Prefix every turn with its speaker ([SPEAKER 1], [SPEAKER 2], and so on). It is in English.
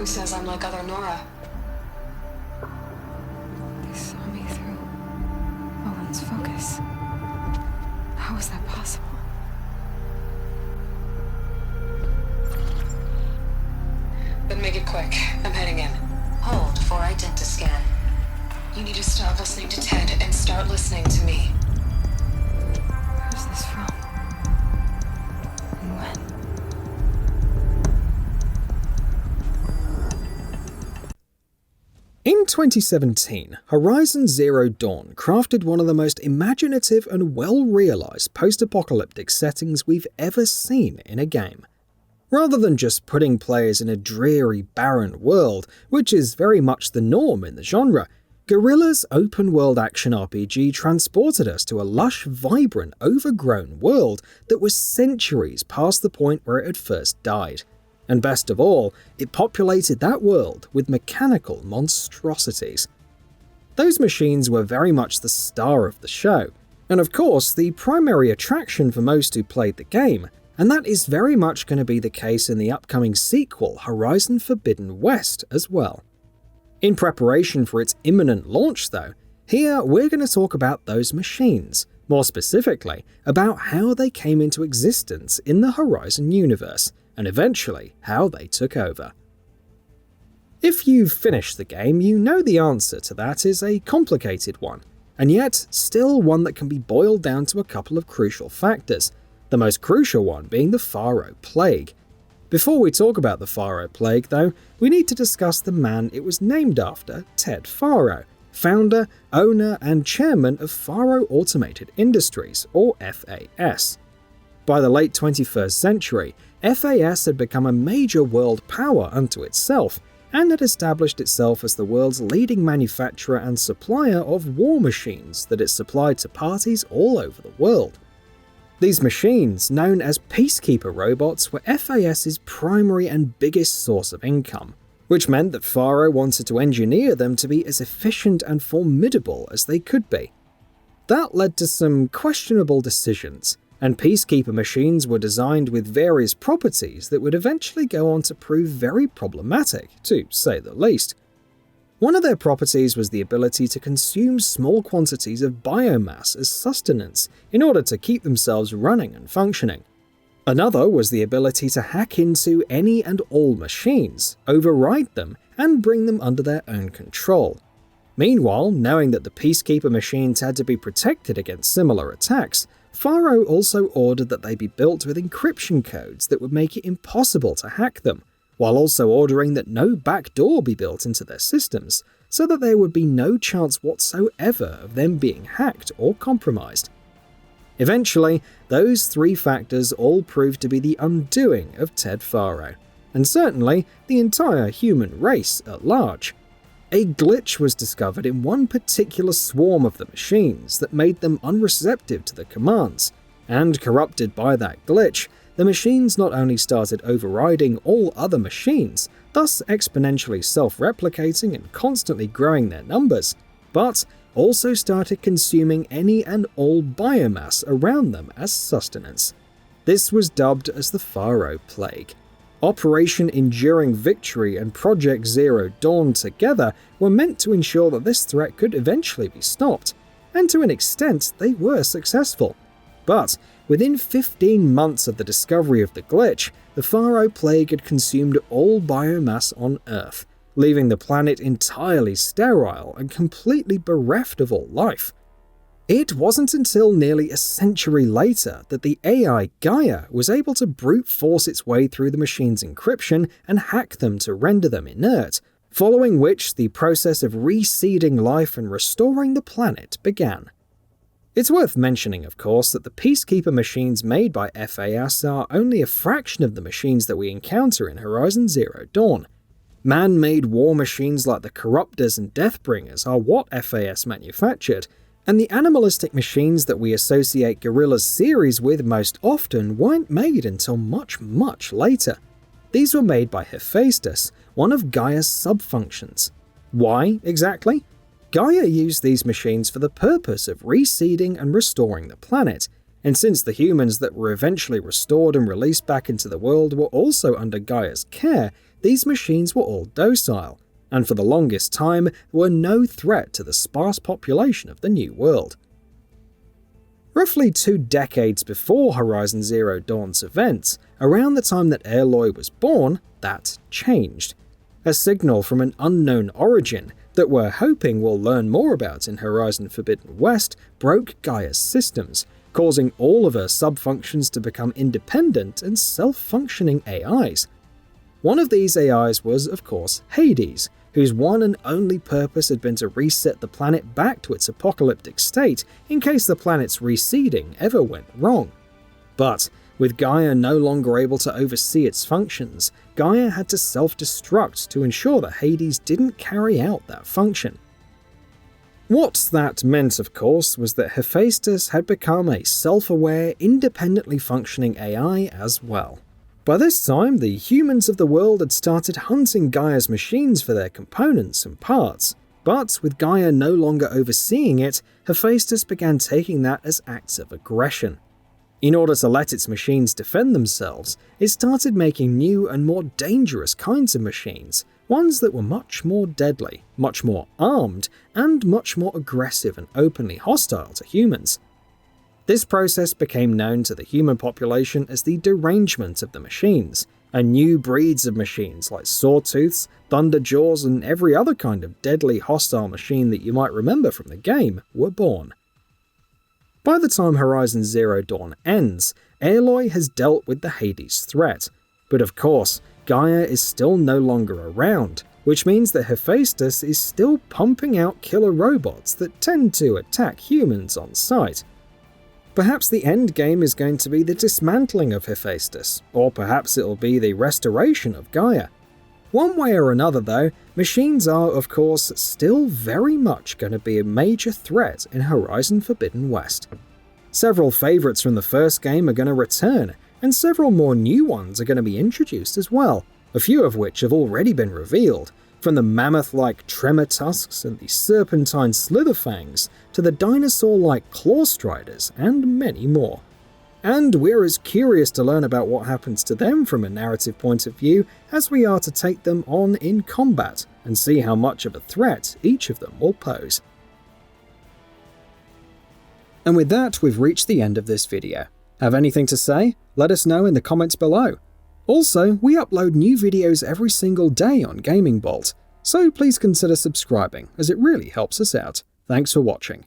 [SPEAKER 1] Who says I'm like other Nora?
[SPEAKER 2] They saw me through Owen's focus. How is that possible?
[SPEAKER 1] Then make it quick. I'm heading in. Hold for identiscan. You need to stop listening to Ted and start listening to me.
[SPEAKER 2] Where's this from? And when?
[SPEAKER 3] In 2017, Horizon Zero Dawn crafted one of the most imaginative and well-realized post-apocalyptic settings we've ever seen in a game. Rather than just putting players in a dreary, barren world, which is very much the norm in the genre, Guerrilla's open-world action RPG transported us to a lush, vibrant, overgrown world that was centuries past the point where it had first died. And best of all, it populated that world with mechanical monstrosities. Those machines were very much the star of the show, and of course the primary attraction for most who played the game, and that is very much going to be the case in the upcoming sequel, Horizon Forbidden West, as well. In preparation for its imminent launch though, here we're going to talk about those machines, more specifically about how they came into existence in the Horizon universe, and eventually how they took over. If you've finished the game, you know the answer to that is a complicated one, and yet still one that can be boiled down to a couple of crucial factors, the most crucial one being the Faro Plague. Before we talk about the Faro Plague though, we need to discuss the man it was named after, Ted Faro, founder, owner and chairman of Faro Automated Industries, or FAS. By the late 21st century, FAS had become a major world power unto itself, and had established itself as the world's leading manufacturer and supplier of war machines that it supplied to parties all over the world. These machines, known as peacekeeper robots, were FAS's primary and biggest source of income, which meant that Faro wanted to engineer them to be as efficient and formidable as they could be. That led to some questionable decisions, and peacekeeper machines were designed with various properties that would eventually go on to prove very problematic, to say the least. One of their properties was the ability to consume small quantities of biomass as sustenance in order to keep themselves running and functioning. Another was the ability to hack into any and all machines, override them, and bring them under their own control. Meanwhile, knowing that the peacekeeper machines had to be protected against similar attacks, Faro also ordered that they be built with encryption codes that would make it impossible to hack them, while also ordering that no backdoor be built into their systems, so that there would be no chance whatsoever of them being hacked or compromised. Eventually, those three factors all proved to be the undoing of Ted Faro, and certainly the entire human race at large. A glitch was discovered in one particular swarm of the machines that made them unreceptive to the commands, and corrupted by that glitch, the machines not only started overriding all other machines, thus exponentially self-replicating and constantly growing their numbers, but also started consuming any and all biomass around them as sustenance. This was dubbed as the Faro Plague. Operation Enduring Victory and Project Zero Dawn together were meant to ensure that this threat could eventually be stopped, and to an extent they were successful. But within 15 months of the discovery of the glitch, the Faro Plague had consumed all biomass on Earth, leaving the planet entirely sterile and completely bereft of all life. It wasn't until nearly a century later that the AI Gaia was able to brute force its way through the machine's encryption and hack them to render them inert, following which the process of reseeding life and restoring the planet began. It's worth mentioning, of course, that the peacekeeper machines made by FAS are only a fraction of the machines that we encounter in Horizon Zero Dawn. Man-made war machines like the Corruptors and Deathbringers are what FAS manufactured, and the animalistic machines that we associate Guerrilla's series with most often weren't made until much, much later. These were made by Hephaestus, one of Gaia's sub-functions. Why, exactly? Gaia used these machines for the purpose of reseeding and restoring the planet, and since the humans that were eventually restored and released back into the world were also under Gaia's care, these machines were all docile, and for the longest time were no threat to the sparse population of the New World. Roughly 2 decades before Horizon Zero Dawn's events, around the time that Aloy was born, that changed. A signal from an unknown origin that we're hoping we'll learn more about in Horizon Forbidden West broke Gaia's systems, causing all of her sub-functions to become independent and self-functioning AIs. One of these AIs was, of course, Hades, whose one and only purpose had been to reset the planet back to its apocalyptic state in case the planet's reseeding ever went wrong. But with Gaia no longer able to oversee its functions, Gaia had to self-destruct to ensure that Hades didn't carry out that function. What that meant, of course, was that Hephaestus had become a self-aware, independently functioning AI as well. By this time, the humans of the world had started hunting Gaia's machines for their components and parts, but with Gaia no longer overseeing it, Hephaestus began taking that as acts of aggression. In order to let its machines defend themselves, it started making new and more dangerous kinds of machines, ones that were much more deadly, much more armed, and much more aggressive and openly hostile to humans. This process became known to the human population as the derangement of the machines, and new breeds of machines like sawtooths, thunderjaws, and every other kind of deadly hostile machine that you might remember from the game were born. By the time Horizon Zero Dawn ends, Aloy has dealt with the Hades threat, but of course, Gaia is still no longer around, which means that Hephaestus is still pumping out killer robots that tend to attack humans on sight. Perhaps the end game is going to be the dismantling of Hephaestus, or perhaps it'll be the restoration of Gaia. One way or another though, machines are of course still very much going to be a major threat in Horizon Forbidden West. Several favourites from the first game are going to return, and several more new ones are going to be introduced as well, a few of which have already been revealed, from the mammoth-like tremor tusks and the serpentine slitherfangs to the dinosaur-like claw striders and many more. And we're as curious to learn about what happens to them from a narrative point of view as we are to take them on in combat and see how much of a threat each of them will pose. And with that, we've reached the end of this video. Have anything to say? Let us know in the comments below. Also, we upload new videos every single day on Gaming Bolt, so please consider subscribing as it really helps us out. Thanks for watching.